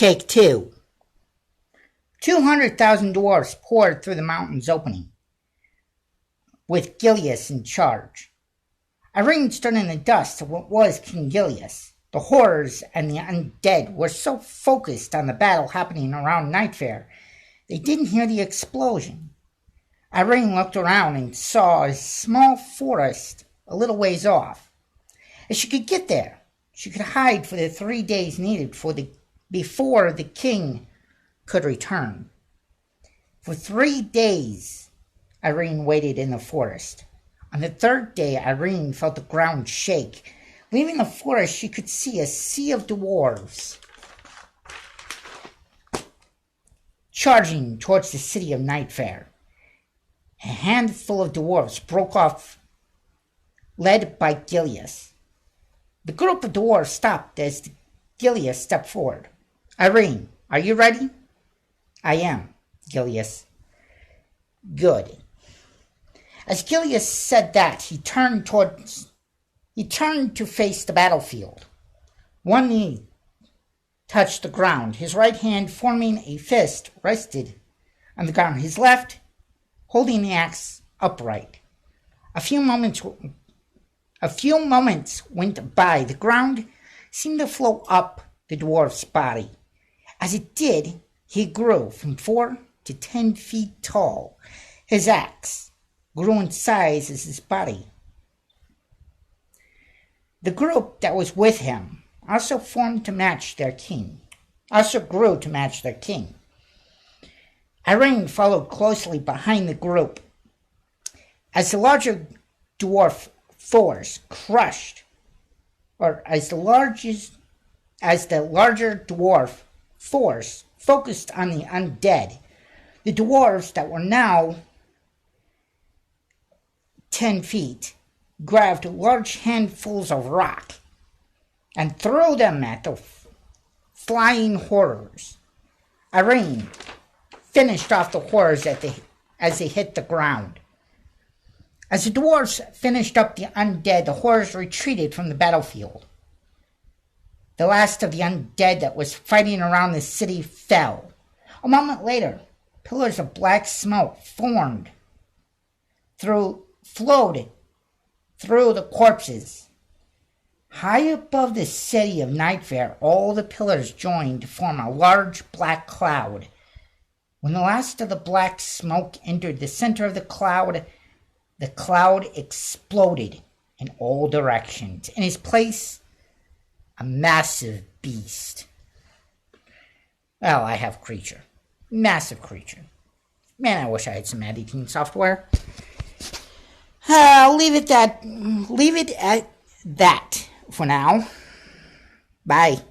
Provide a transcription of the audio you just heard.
Take two. 200,000 dwarfs poured through the mountain's opening, with Gilius in charge. Irene stood in the dust of what was King Gilius. The horrors and the undead were so focused on the battle happening around Nightfair, they didn't hear the explosion. Irene looked around and saw a small forest a little ways off. If she could get there, she could hide for the 3 days needed before the king could return. For 3 days, Irene waited in the forest. On the third day, Irene felt the ground shake. Leaving the forest, she could see a sea of dwarves charging towards the city of Nightfair. A handful of dwarves broke off, led by Gilius. The group of dwarves stopped as Gilius stepped forward. Irene, are you ready? I am, Gilius. Good. As Gilius said that, he turned to face the battlefield. One knee touched the ground. His right hand, forming a fist, rested on the ground. His left, holding the axe upright. A few moments went by. The ground seemed to flow up the dwarf's body. As it did, he grew from 4 to 10 feet tall. His axe grew in size as his body. The group that was with him also grew to match their king. Irene followed closely behind the group. As the larger dwarf force focused on the undead, the dwarves that were now 10 feet grabbed large handfuls of rock and threw them at the flying horrors. Irene finished off the horrors as they hit the ground. As the dwarves finished up the undead, the horrors retreated from the battlefield. The last of the undead that was fighting around the city fell. A moment later, pillars of black smoke flowed through the corpses. High above the city of Nightfair, all the pillars joined to form a large black cloud. When the last of the black smoke entered the center of the cloud exploded in all directions. In its place, a massive beast. Well, I have creature. Massive creature. Man, I wish I had some editing software. I'll leave it at that for now. Bye.